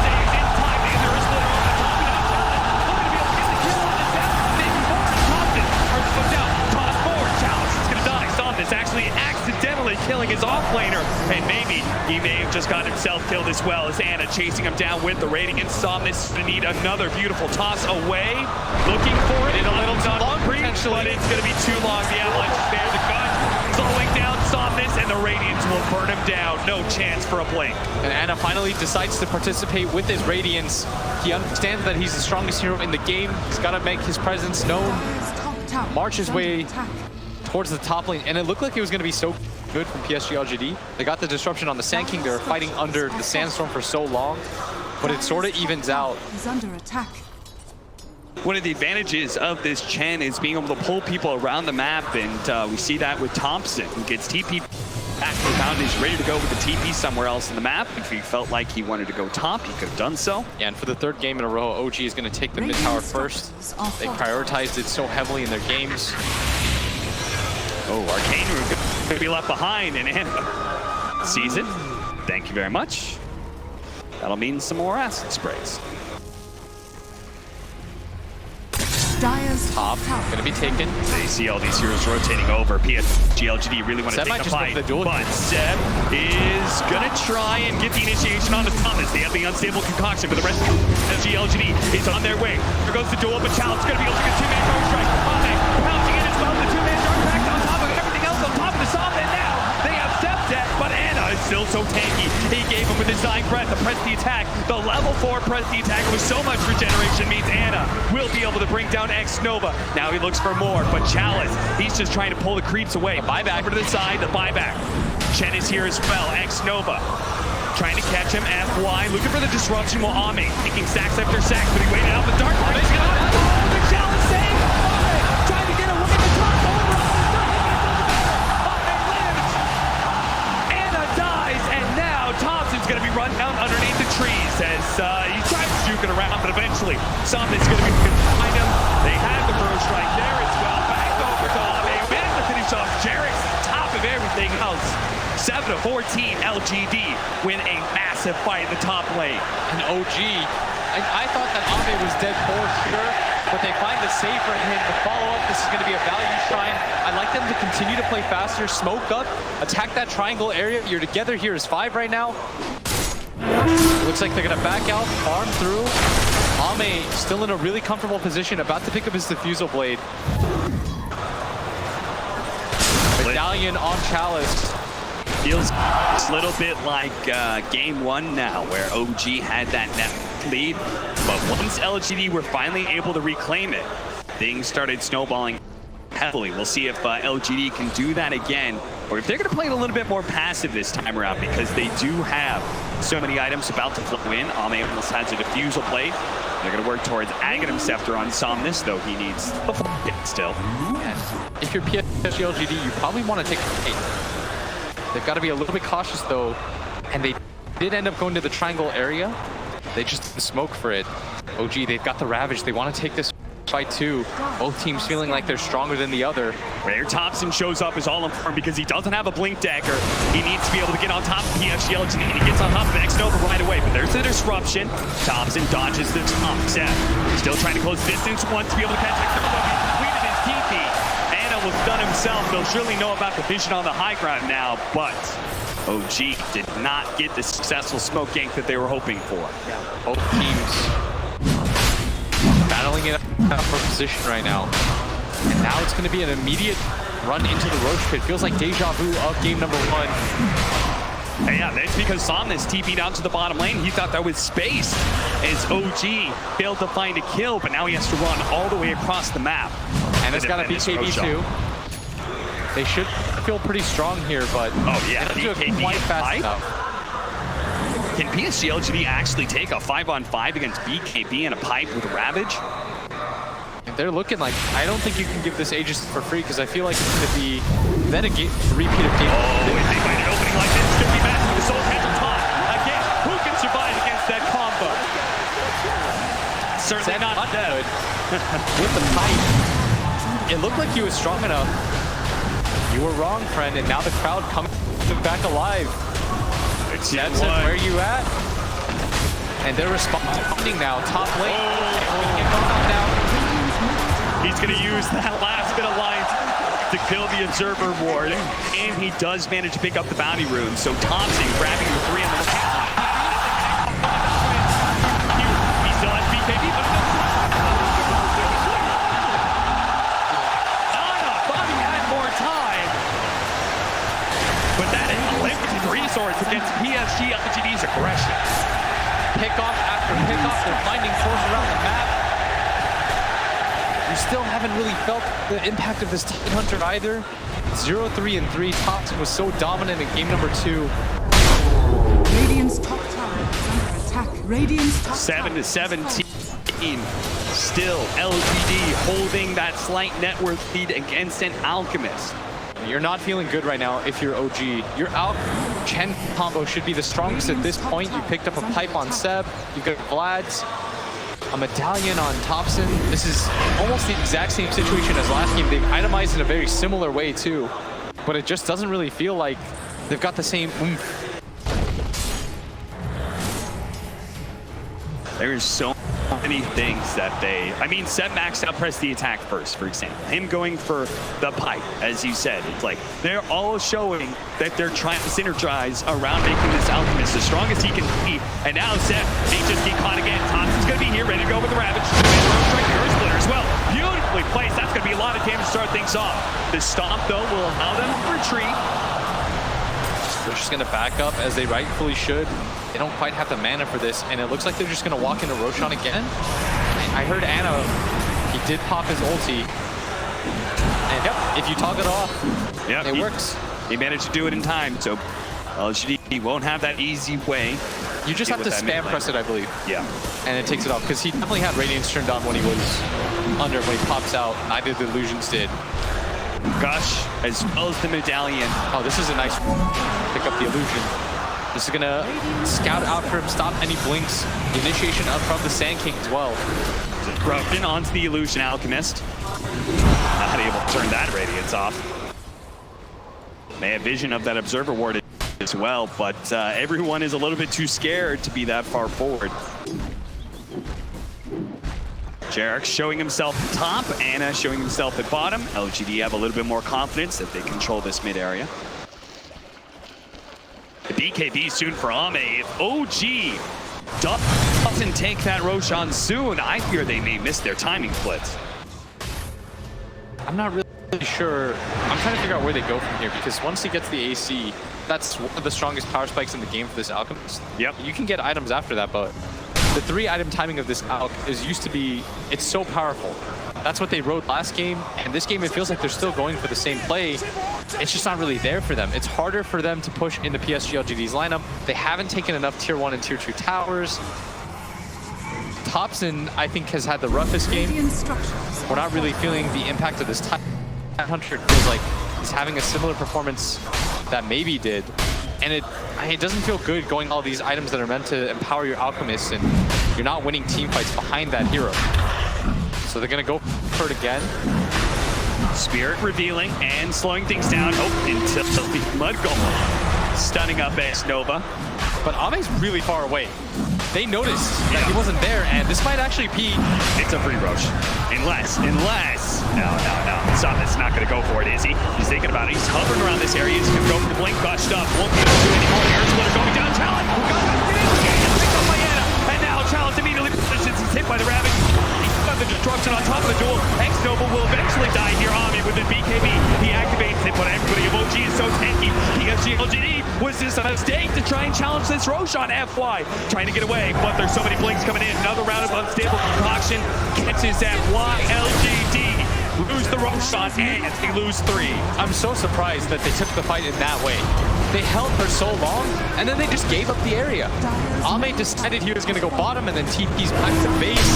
saves in time. The other is splitter on the top of that. Looking to be able to get the kill on the death. Maybe more. Thompson hurts them down. Toss forward. Challenge is going to die. Somnus actually accidentally killing his offlaner, and maybe he may have just got himself killed as well as Ana chasing him down with the Radiant. Somnus to need another beautiful toss away. Looking for it. A little too long, but it's going to be too long. The Avalanche is there. The gun slowing down Somnus, and the Radiance will burn him down. No chance for a blink.
And Ana finally decides to participate with his Radiance. He understands that he's the strongest hero in the game. He's got to make his presence known. March his way towards the top lane, and it looked like it was going to be so good from PSG.LGD. They got the disruption on the Sand King. They were fighting under the Sandstorm for so long, but it sort of evens out.
He's under attack.
One of the advantages of this Chen is being able to pull people around the map, and we see that with Thompson, who gets TP back to the boundary. He's ready to go with the TP somewhere else in the map. If he felt like he wanted to go top, he could have done so.
Yeah, and for the third game in a row, OG is going to take the mid tower first. They prioritized it so heavily in their games.
Oh, Arcane Room going to be left behind, and Ana sees it. Thank you very much. That'll mean some more acid sprays.
Dire's
Top going to be taken.
They see all these heroes rotating over. PSG.LGD really want to take the fight, but Seb is going to try and get the initiation on the Thomas. They have the unstable concoction, but the rest of PSG.LGD is on their way. There goes the duel, but Challenge going to be able to get two-man Burrow Strike. Pouncing in as well, the two-man Dark Pact on top of everything else on top of the Somme, and now they have Seb dead, but Ana is still so tanky. He gave him with his dying breath the press the attack. The level 4 press the attack with so much regeneration means Anna will be able to bring down X Nova. Now he looks for more, but Chalice, he's just trying to pull the creeps away. Buyback over to the side, the buyback. Chen is here as well, X Nova. Trying to catch him, FY, looking for the disruption while Ame taking sacks after sacks, but he waited out the dark line. He's gonna the Chalice save! Trying to get away the top over. Ame lives! Anna dies, and now Thompson's gonna be run down underneath the trees as he tries to juke it around, but eventually something's gonna be behind him. They have the first strike there as well. Back over to Ame, managed to finish off Jarrett's top of everything else. 7-14 LGD win a massive fight in the top lane.
And OG, I thought that Ame was dead for sure, but they find the save for him to follow up. This is going to be a value shrine. I'd like them to continue to play faster, smoke up, attack that triangle area. You're together here as 5 right now. Looks like they're going to back out, farm through. Ame still in a really comfortable position, about to pick up his diffusal blade. Medallion on Chalice.
Feels a little bit like game 1 now, where OG had that net lead, but once LGD were finally able to reclaim it, things started snowballing heavily. We'll see if LGD can do that again, or if they're going to play it a little bit more passive this time around, because they do have so many items about to flow in. Ame almost has a diffusal plate. They're going to work towards Aghanim Scepter on Somnus, though he needs the full hit still.
And if you're PSG.LGD, you probably want to take a hit. They've got to be a little bit cautious though, and they did end up going to the triangle area. They just didn't smoke for it. OG, they've got the Ravage. They want to take this fight too. Both teams feeling like they're stronger than the other.
Rare Thompson shows up as all informed because he doesn't have a blink dagger. He needs to be able to get on top of PSG.LGD, and he gets on top of X Nova right away. But there's the disruption. Thompson dodges the top set. Still trying to close distance, wants to be able to catch X Nova. He completed his TP. Was done himself. They'll surely know about the vision on the high ground now, but OG did not get the successful smoke gank that they were hoping for.
Yeah. Both teams battling it out for position right now. And now it's going to be an immediate run into the Roach Pit. Feels like deja vu of game number 1.
Yeah, that's because Somnus TP'd out to the bottom lane. He thought that was space as OG failed to find a kill, but now he has to run all the way across the map.
And it's got to be BKB too. They should feel pretty strong here, but
BKB
quite fast enough.
Can PSG.LGD actually take a 5-on-5 against BKB and a pipe with Ravage?
They're looking like, I don't think you can give this Aegis for free, because I feel like it's going to be then a repeat of game.
Oh, if they find an opening like this, it's going to be massive. The Soul Catcher top. Again, who can survive against that combo? Certainly not dead.
With the pipe. It looked like he was strong enough. You were wrong, friend, and now the crowd coming back alive. That's where you at? And they're responding now. Top lane.
He's going to use that last bit of life to kill the Observer Ward, and he does manage to pick up the bounty rune. So Thompson grabbing the 3 on the he still has BKB, but resource against PSG.LGD's aggression.
Pickoff after pickoff, they're finding force around the map. We still haven't really felt the impact of this Titan Hunter either. 0-3-3. Thompson was so dominant in game number 2.
Radiant's top tower is under attack. Radiant's top
7-17. Still LGD holding that slight net worth lead against an Alchemist.
You're not feeling good right now if you're OG. Your Chen combo should be the strongest at this point. You picked up a pipe on Seb. You've got Vlad's, a medallion on Thompson. This is almost the exact same situation as last game. They've itemized in a very similar way too, but it just doesn't really feel like they've got the same oomph.
There's so many things that they... I mean, Seb maxed out press the attack first, for example. Him going for the pipe, as you said. It's like, they're all showing that they're trying to synergize around making this Alchemist the strongest he can be. And now Seb, he just get caught again. Thompson's going to be here, ready to go with the Ravage. Strike the Earth Splitter as well. Beautifully placed. That's going to be a lot of damage to start things off. The Stomp, though, will allow them to retreat.
They're just going to back up as they rightfully should. They don't quite have the mana for this, and it looks like they're just going to walk into Roshan again. I heard Ana, he did pop his ulti. And yep, if you toggle it off,
yep,
it works.
He managed to do it in time, so LGD won't have that easy way.
You just have to spam press it, I believe.
Yeah.
And it takes it off, because he definitely had Radiance turned on when he was under, when he pops out. Neither the illusions did.
Gush, as well as the medallion.
Oh, this is a nice pick up the illusion. This is gonna scout out for him, stop any blinks. The initiation up from the Sand King as well.
Corruption onto the illusion alchemist. Not able to turn that radiance off. May have vision of that observer ward as well, but everyone is a little bit too scared to be that far forward. Jarek showing himself at top, Ana showing himself at bottom. LGD have a little bit more confidence that they control this mid area. The BKB soon for Ame. If OG doesn't take that Roshan soon, I fear they may miss their timing splits.
I'm not really sure. I'm trying to figure out where they go from here, because once he gets the AC, that's one of the strongest power spikes in the game for this Alchemist.
Yep.
You can get items after that, but the 3-item timing of this Alch is used to be, it's so powerful. That's what they rode last game, and this game it feels like they're still going for the same play. It's just not really there for them. It's harder for them to push into PSG.LGD's lineup. They haven't taken enough tier 1 and tier 2 towers. Thompson, I think, has had the roughest game. We're not really feeling the impact of this time. 100 feels like he's having a similar performance that maybe did. And it doesn't feel good going all these items that are meant to empower your alchemists, and you're not winning team fights behind that hero. So they're gonna go for it again.
Spirit revealing and slowing things down. Oh, until the Mud Golem stunning up Nova.
But Ame's really far away. They noticed that he wasn't there, and this might actually be...
It's a free Roche. Unless... No. Summit's not going to go for it, is he? He's thinking about it. He's hovering around this area. He's going to go for the blink, gushed up. Won't be able to do anymore. Here's Splitter going down. Challenge! Picked up by Ana. And now Challenge immediately positions. He's hit by the Ravage. He's got the destruction on top of the duel. Nova will eventually die here. Ami with the BKB. He activates it, but everybody of OG is so tanky. PSG.LGD was this a mistake to try and challenge this Roshan FY? Trying to get away, but there's so many blinks coming in. Another round of unstable concoction. Catches FY. LGD lose the Roshan and they lose 3.
I'm so surprised that they took the fight in that way. They held for so long, and then they just gave up the area. Ame decided he was going to go bottom, and then TP's back to base.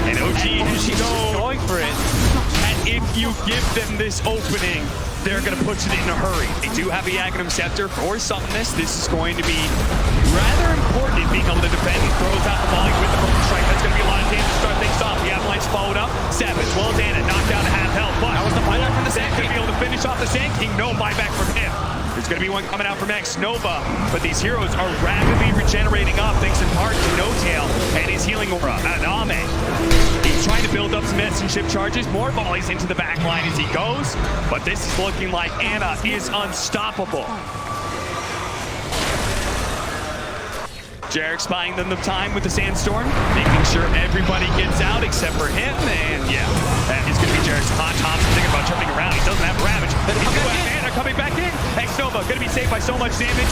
And OG is
going for it.
And if you give them this opening, they're going to push it in a hurry. They do have the Agnum Scepter for Summonness. This is going to be rather important in being able to defend. He throws out the volley with the first strike. That's going to be a lot of damage to start things off. The Avalanche followed up. Savage, well as Ana, knocked down to half health. But that was the buyback from the Sand King. Going to be able to finish off the Sand King. No buyback from him. There's going to be one coming out from Nova, but these heroes are rapidly regenerating up thanks in part to No-Tail and his healing aura. And Ame, he's trying to build up some medicine ship charges, more volleys into the back line as he goes, but this is looking like Ana is unstoppable. Jarek spying them the time with the Sandstorm, making sure everybody gets out except for him, and yeah, that is going to be Jarek's hot top. Thinking about jumping around, he doesn't have Ravage. Ana coming back in. Nova going to be saved by so much damage.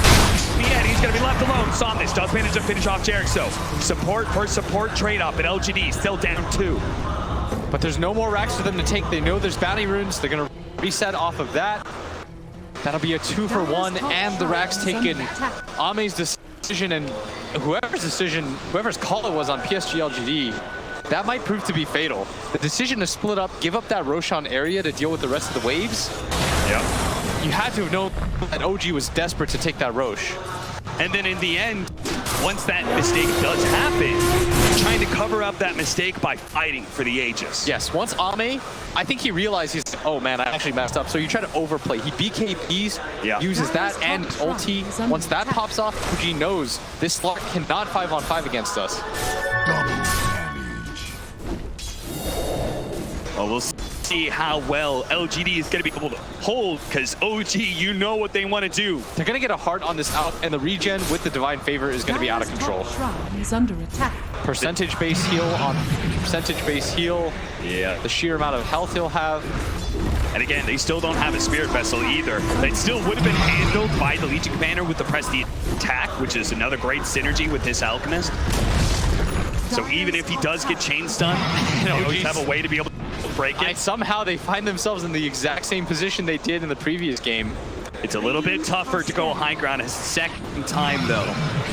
And he's going to be left alone. Somnus does manage to finish off Jarek, so support for support trade up at LGD, still down 2.
But there's no more racks for them to take. They know there's bounty runes. They're going to reset off of that. That'll be a 2-for-1, and the racks taken. Ame's decision, and whoever's call it was on PSG.LGD, that might prove to be fatal. The decision to split up, give up that Roshan area to deal with the rest of the waves.
Yep.
You had to have known that OG was desperate to take that Roche.
And then in the end, once that mistake does happen, trying to cover up that mistake by fighting for the Aegis.
Yes, once Ame, I think he realized he's like, oh man, I actually messed up. So you try to overplay. He BKBs, uses that and ulti. Once that pops off, OG knows this slot cannot 5-on-5 against us.
Well, we'll see how well LGD is going to be able to hold, because OG, you know what they want to do.
They're going to get a heart on this out, and the regen with the Divine Favor is going to be out of control.
Is under attack.
Percentage base heal on percentage base heal.
Yeah.
The sheer amount of health he'll have.
And again, they still don't have a Spirit Vessel either. That still would have been handled by the Legion Commander with the Prestige attack, which is another great synergy with this Alchemist. So even if he does get chain stun, they always have a way to be able to break it.
And somehow they find themselves in the exact same position they did in the previous game.
It's a little bit tougher to go high ground a second time, though.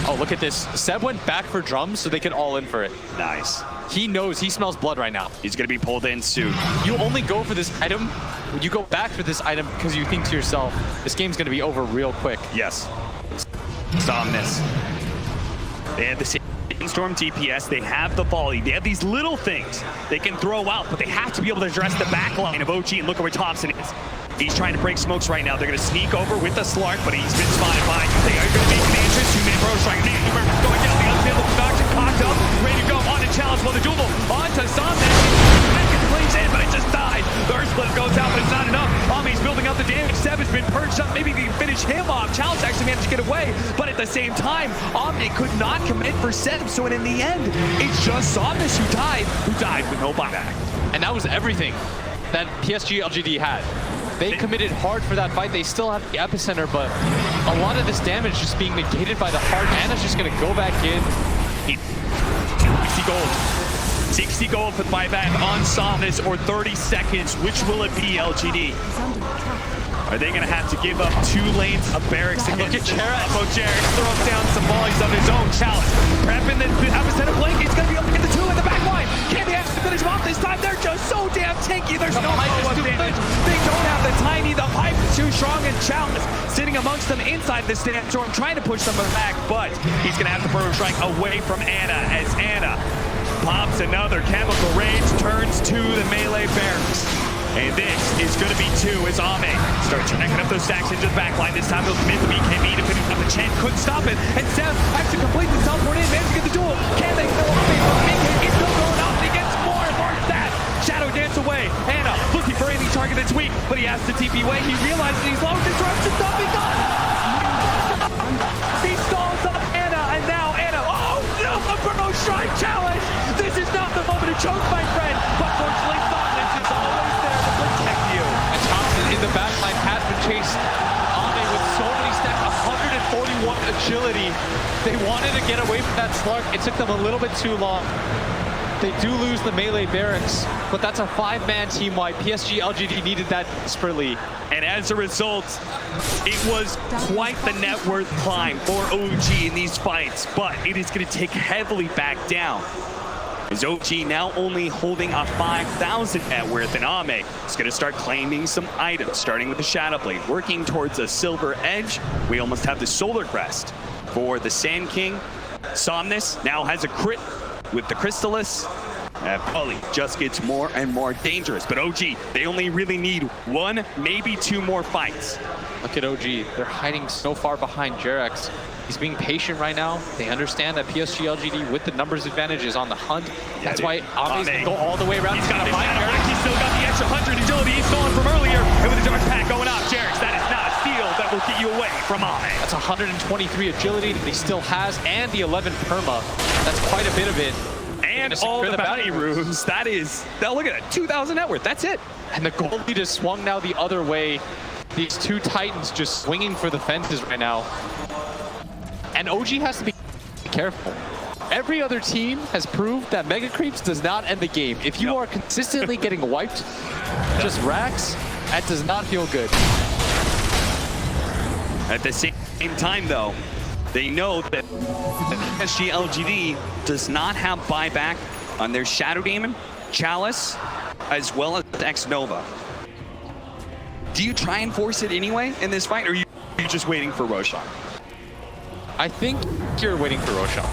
Oh, look at this. Seb went back for drums so they could all in for it.
Nice.
He knows, he smells blood right now.
He's going to be pulled in soon.
You only go for this item, you go back for this item because you think to yourself, this game's going to be over real quick.
Yes. Somnus. They have the Storm DPS, they have the volley, they have these little things they can throw out, but they have to be able to address the back line of OG, and look at where Thompson is. He's trying to break smokes right now. They're going to sneak over with the Slark, but he's been spotted by you. They are going to make an entrance. Two-man bro strike. Man, going down the unstable production, cocked up, ready to go on the challenge. Well, the duel on to Somnus. Plays in, but it just died. The Earth Split goes out, but it's not enough. Ami's building up the damage. Seb has been purged up. Maybe they can finish him off. Challenge actually managed to get away, but at the same time, Ami could not commit for Seb. So in the end, it's just Somnus who died with no buyback.
And that was everything that PSG.LGD had. They committed hard for that fight. They still have the epicenter, but a lot of this damage just being negated by the heart. Anna's just going to go back in.
60 gold. 60 gold for the buyback on Somnus, or 30 seconds. Which will it be, LGD? Are they going to have to give up 2 lanes of barracks against
Look at Jarek.
Jarek throws down some volleys of his own. Challenge. Prepping the epicenter blink. He's going to be able to get the 2 in the back line. Can they have to finish him off this time? They're just so damn tanky. There's no follow-up damage. They don't have the tiny. The pipe is too strong, and Challenge sitting amongst them inside the storm, trying to push them back, but he's going to have to burrow strike away from Anna, as Anna pops another chemical rage, turns to the melee barracks. And this is going to be 2 as Ame starts connecting up those stacks into the back line. This time they'll commit the BKB to finish up the Chen. Couldn't stop it. And Seb has to complete the teleport in. Managed to get the duel. Can they still Ame? BKB is still going up. He gets more and more stats. Shadow dance away. Anna looking for any target that's weak, but he has to TP away. He realizes he's low. Disruption stopping on. He stalls up Anna, and now Anna. Oh no! A Burrow Strike challenge. This is not the moment to choke, my friend. But fortunately, Somnus is always there to protect you.
And Thompson in the backline has been chased. Ame with so many stacks, 141 agility. They wanted to get away from that Slark. It took them a little bit too long. They do lose the melee barracks, but that's a 5-man team wide. PSG.LGD needed that desperately.
And as a result, it was quite the net worth climb for OG in these fights, but it is going to take heavily back down. As OG now only holding a 5,000 net worth, and Ame is going to start claiming some items, starting with the Shadow Blade, working towards a Silver Edge. We almost have the Solar Crest for the Sand King. Somnus now has a crit with the Crystallis. Bully just gets more and more dangerous, but OG, they only really need 1, maybe 2 more fights.
Look at OG. They're hiding so far behind Jarex. He's being patient right now. They understand that PSG.LGD with the numbers advantage is on the hunt. That's why Ame's going to go all the way around.
He's got his Jarex. He's still got the extra 100 agility he's stolen from earlier. And with the dark pack going up, Jarex, that is not a steal that will get you away from Ame.
That's 123 agility that he still has, and the 11 perma. That's quite a bit of it.
And all the bounty runes. That is, now look at that, 2,000 net worth. That's it.
And the gold lead is swung now the other way. These 2 Titans just swinging for the fences right now. And OG has to be careful. Every other team has proved that Mega Creeps does not end the game. If you are consistently getting wiped, just racks, that does not feel good.
At the same time, though, they know that PSG.LGD does not have buyback on their Shadow Demon, Chalice, as well as X-Nova. Do you try and force it anyway in this fight, or are you just waiting for Roshan?
I think you're waiting for Roshan.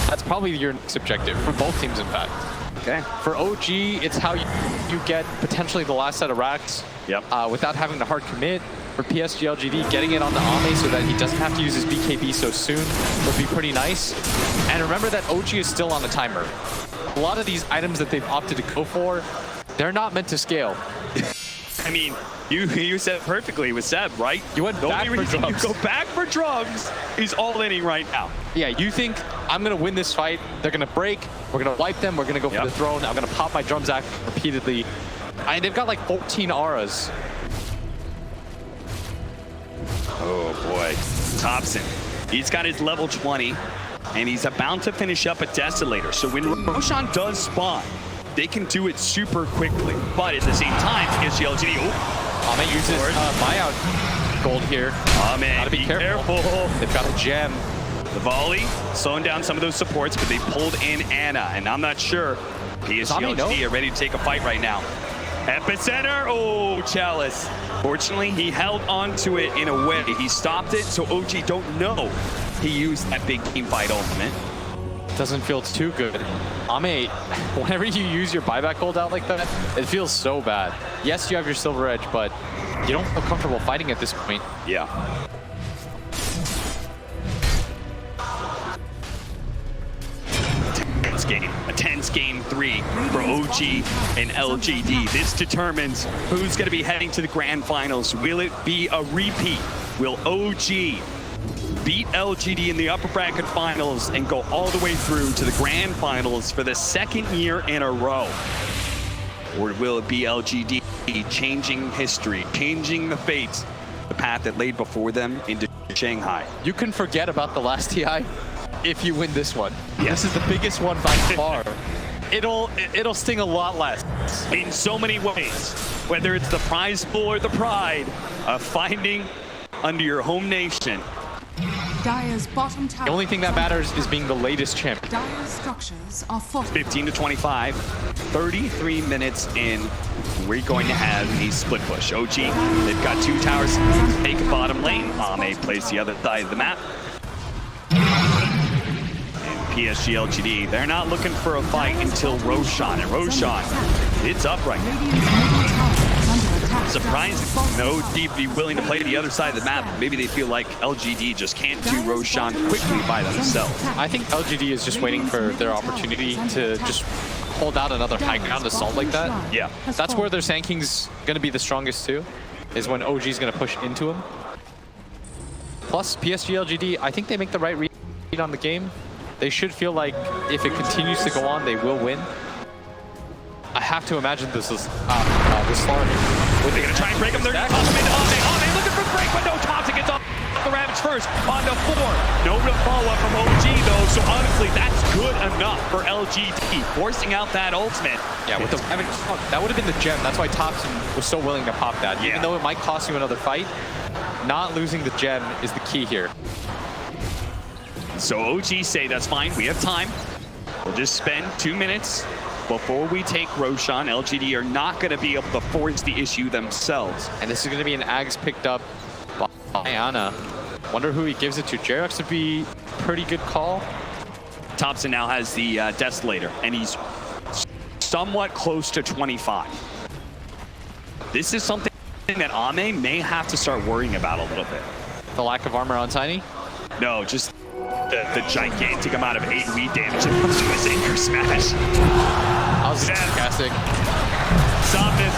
That's probably your next objective for both teams, in fact.
Okay.
For OG, it's how you get potentially the last set of racks without having to hard commit. For PSG.LGD, getting it on the Ame so that he doesn't have to use his BKB so soon would be pretty nice. And remember that OG is still on the timer. A lot of these items that they've opted to go for, they're not meant to scale.
I mean, you said perfectly with Seb, right?
You went back for drugs.
You go back for drugs. He's all inning right now.
Yeah, you think I'm going to win this fight. They're going to break. We're going to wipe them. We're going to go for the throne. I'm going to pop my drums act repeatedly. They've got like 14 auras.
Oh boy, Thompson. He's got his level 20, and he's about to finish up a Desolator. So when Roshan does spawn, they can do it super quickly. But at the same time, PSG.LGD,
Ame uses buyout gold here.
Man,
gotta be careful. They've got a gem.
The volley, slowing down some of those supports, but they pulled in Anna, and I'm not sure PSG.LGD are ready to take a fight right now. Epicenter, oh, Chalice. Fortunately, he held on to it in a way. He stopped it, so OG don't know he used that big team fight ultimate.
Doesn't feel too good. Ame, whenever you use your buyback gold out like that, it feels so bad. Yes, you have your silver edge, but you don't feel comfortable fighting at this point.
Yeah. A tense game 3 for OG and LGD. This determines who's going to be heading to the grand finals. Will it be a repeat? Will OG beat LGD in the upper bracket finals and go all the way through to the grand finals for the second year in a row? Or will it be LGD changing history, changing the fates, the path that laid before them into Shanghai?
You can forget about the last TI if you win this one.
Yes.
This is the biggest one by far. It'll sting a lot less.
In so many ways, whether it's the prize pool or the pride of finding under your home nation.
Dire's bottom tower.
The only thing that matters is being the latest champ.
Dire's structures are fortified.
15 to 25, 33 minutes in. We're going to have a split push. OG, they've got 2 towers, take bottom lane. Ame plays the other side of the map. PSG.LGD, they're not looking for a fight until Roshan. And Roshan, it's up right now. Surprising, no deep be willing to play the other side of the map. Maybe they feel like LGD just can't do Roshan quickly by themselves.
I think LGD is just waiting for their opportunity to just hold out another high ground assault like that.
Yeah.
That's where their Sand King's going to be the strongest too, is when OG's going to push into him. Plus, PSG.LGD, I think they make the right read on the game. They should feel like if it continues to go on, they will win. I have to imagine this is the start.
Are they going to try and break him? They're tossing into Ame looking for the break, but no, Thompson gets off the Ravage first on the 4. No real follow-up from OG, though, so honestly, that's good enough for LGD, forcing out that ultimate.
Yeah, with the Ravage, that would have been the gem. That's why Thompson was so willing to pop that. Even though it might cost you another fight, not losing the gem is the key here.
So OG say, that's fine, we have time. We'll just spend 2 minutes before we take Roshan. LGD are not going to be able to force the issue themselves.
And this is going to be an Ags picked up by Anna. Wonder who he gives it to. Jerox would be a pretty good call.
Thompson now has the Desolator, and he's somewhat close to 25. This is something that Ame may have to start worrying about a little bit.
The lack of armor on Tiny?
No, just the gigantic amount of AoE damage that comes to his anchor smash.
That was sarcastic.
Somnus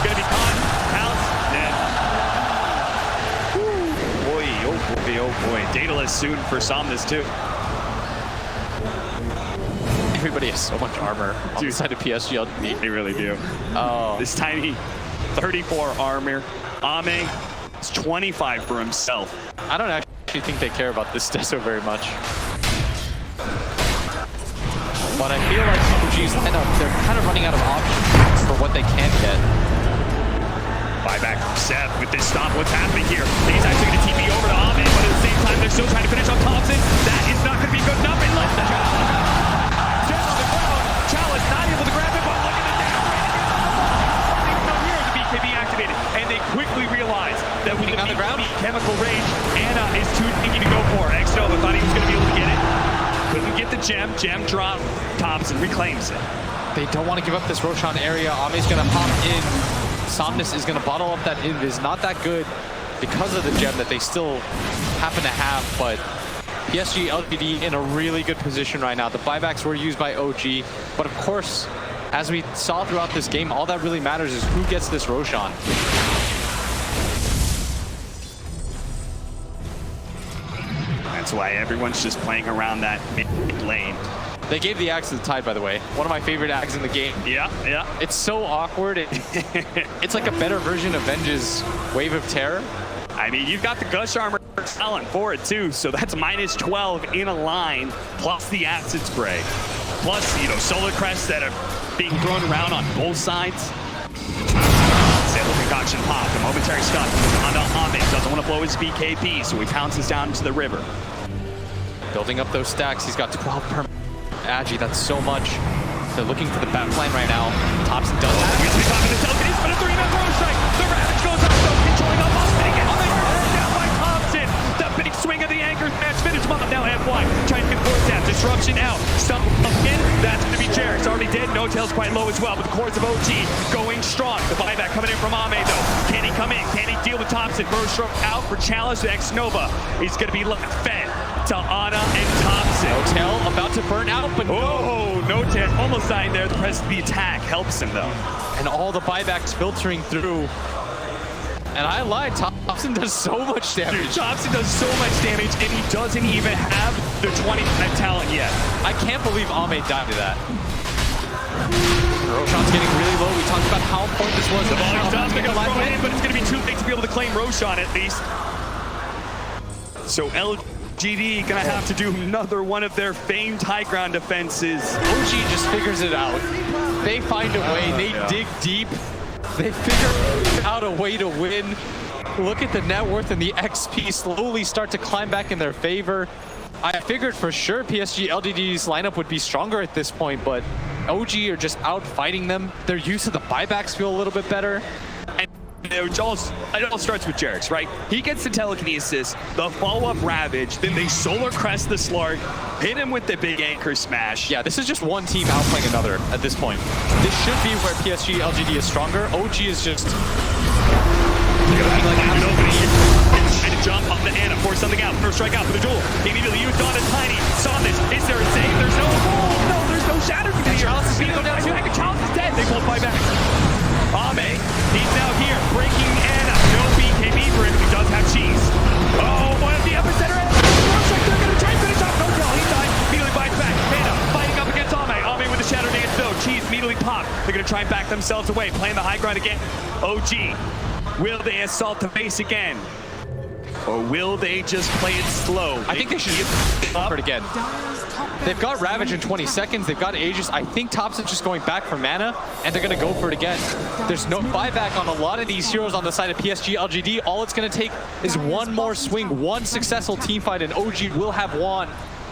gonna be caught. House dead. Boy, oh boy, oh boy. Daedalus soon for Somnus too.
Everybody has so much armor on the side of PSG.LGD.
They really do.
Oh.
This tiny 34 armor. Ame is 25 for himself.
I don't actually think they care about this Deso very much. But I feel like OG's lineup, they're kind of running out of options for what they can get.
Buyback from Seth with this stop. What's happening here? He's actually going to TP over to Ame, but at the same time, they're still trying to finish on Thompson. That is not going to be good enough. It lets the shot dead on the ground. Chalice not able to grab it, but look at the down. Here the BKB activated, and they quickly realize that we need on the ground. Chemical Rage. Anna is too sneaky to go for. X-Nova thought he was going to be able to get it. Couldn't get the gem. Gem drop. Thompson reclaims it.
They don't want to give up this Roshan area. Ame's going to hop in. Somnus is going to bottle up that invis. Not that good because of the gem that they still happen to have, but PSG.LGD in a really good position right now. The buybacks were used by OG, but of course, as we saw throughout this game, all that really matters is who gets this Roshan.
That's why everyone's just playing around that mid lane.
They gave the axe to the Tide, by the way. One of my favorite axes in the game.
Yeah, yeah.
It's so awkward. It's like a better version of Venge's Wave of Terror.
I mean, you've got the Gush Armor talent for it too, so that's minus 12 in a line, plus the Acid Spray. Plus, you know, Solar Crests that are being thrown around on both sides. Sample Concoction pop, a momentary stun onto Ame. Doesn't want to blow his BKB, so he pounces down into the river.
Building up those stacks, he's got 12 per Agi, that's so much. They're looking for the back line right now. Thompson does have it.
He's talking to Telekin, he's put a 3-man throw strike. The Ravage goes up, though, controlling up Austin again. Down by Thompson. The big swing of the anchor match finish him up now. FY trying to get force out. Disruption out. Stump in. That's going to be Jarek's already dead. No Tail's quite low as well, but the cores of OG going strong. The buyback coming in from Ame, though. Can he come in? Can he deal with Thompson? Burst stroke out for challenge to X-Nova. He's going to be fed to Ana and Thompson.
No Tail about to burn out, but
oh, no Tail. Almost dying there. The press of the attack helps him, though.
And all the buybacks filtering through. And I lied, Thompson does so much damage.
Dude, Thompson does so much damage, and he doesn't even have the 20% talent yet.
I can't believe Ame died to that. Roshan's getting really low. We talked about how important this was.
The volume's down, they're going to throw it in, but it's going to be too late to be able to claim Roshan at least. So LGD going to have to do another one of their famed high ground defenses.
OG just figures it out. They find a way. They dig deep. They figure out a way to win. Look at the net worth and the XP slowly start to climb back in their favor. I figured for sure PSG.LGD's lineup would be stronger at this point, but OG are just out fighting them. Their use of the buybacks feel a little bit better.
It all starts with Jarek's, right? He gets the telekinesis, the follow-up Ravage, then they Solar Crest the Slark, hit him with the big anchor smash.
Yeah, this is just one team outplaying another at this point. This should be where PSG.LGD is stronger. OG is just looking like
trying to jump up the Ana, force something out, first strike out for the duel. He immediately used on it, Tiny, saw this. Is there a save? There's no, no, there's no shatter.
Chalice is gonna go down too.
Chalice is dead. They both fight back. Ame, he's now here, breaking Ana. No BKB for him. He does have cheese. Oh, one of the epicenter. They're going to try and finish off. No tell. He died. Immediately bites back. Ana fighting up against Ame. Ame with the shadow dance, though. Cheese immediately pop. They're going to try and back themselves away, playing the high ground again. OG, will they assault the base again? Or will they just play it slow?
I think they should up it again. They've got Ravage in 20 seconds. They've got Aegis. I think Thompson's just going back for mana, and they're going to go for it again. There's no buyback on a lot of these heroes on the side of PSG.LGD. All it's going to take is one more swing, one successful team fight, and OG will have won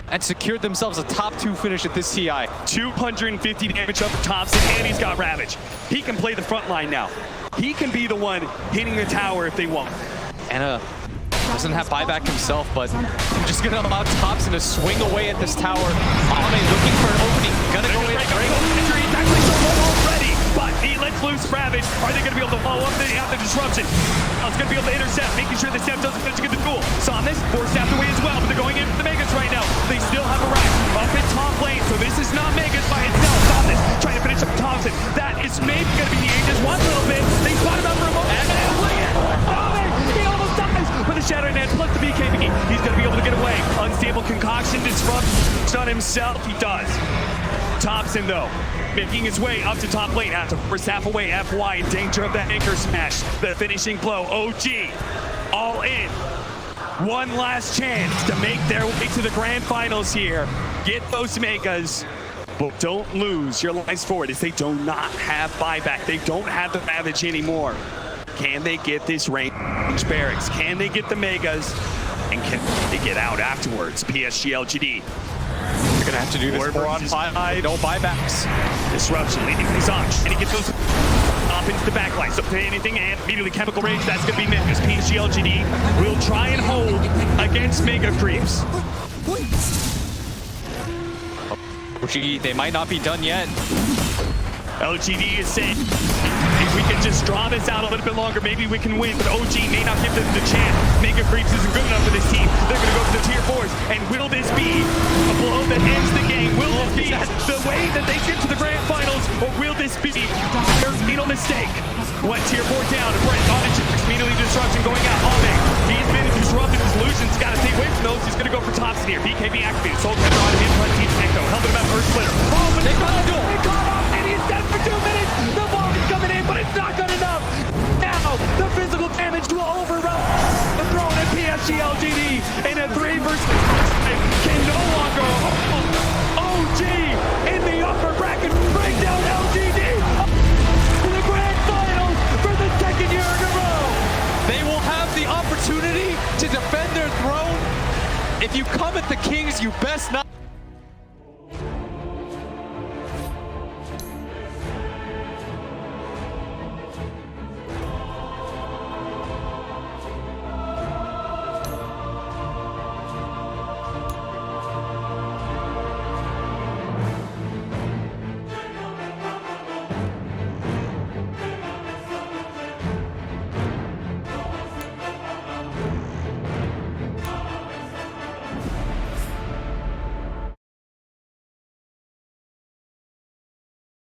and secured themselves a top 2 finish at this TI.
250 damage up for Thompson, and he's got Ravage. He can play the front line now. He can be the one hitting the tower if they want.
Ana doesn't have buyback himself, but I'm just going to allow Thompson to swing away at this tower. Ame looking for an opening. Gonna go in.
Injury. He's actually so low already, but he lets loose Ravage. Are they going to be able to follow up? They have the disruption. It's going to be able to intercept, making sure the Steph doesn't finish to get the duel. Saw this, forced Steph away as well, but they're going in for the Megas right now. They still have a rack up in top lane, so this is not Megas by itself. Saw this, trying to finish up Thompson. That is maybe going to be the Aegis one little bit. They spot him out for a moment, and they play it. He almost dies with the Shattering Dance plus the BKB. He's going to be able to get away. Unstable concoction, disrupt on himself. He does. Thompson, though, making his way up to top lane after first half away. FY in danger of that anchor smash. The finishing blow. OG all in. One last chance to make their way to the grand finals here. Get those megas, but don't lose your lines forward as they do not have buyback. They don't have the Ravage anymore. Can they get this range barracks? Can they get the megas? And can they get out afterwards? PSG.LGD.
They're gonna have to do this 4 on 5. No buybacks.
Disruption leading things on. And he gets those up into the backline. So if anything, and immediately Chemical Rage, that's gonna be megas. PSG.LGD will try and hold against mega creeps.
OG, they might not be done yet.
LGD is saying, if we can just draw this out a little bit longer, maybe we can win, but OG may not give them the chance. Mega Creeps isn't good enough for this team. They're going to go for the tier 4s, and will this be a blow that ends the game? Will this be the way that they get to the grand finals, or will this be their fatal mistake? What tier 4 down? Brent on it, immediately disruption going out. Ame, he's been disrupted. His illusion's got to stay away from those. He's going to go for Thompson here. BKB activated. Soul Tender on him. In front team Echo. Helping him out Earth Splitter. Oh, but they caught him. They caught him, and he's dead for 2 minutes. The ball is coming in, but it's not good enough. Now, the physical damage will overrun the throne at PSG.LGD in a 3 versus 5 can no longer hold. OG in the upper bracket bring down LGD to the grand finals for the 2nd year in a row.
They will have the opportunity to defend their throne. If you come at the Kings, you best not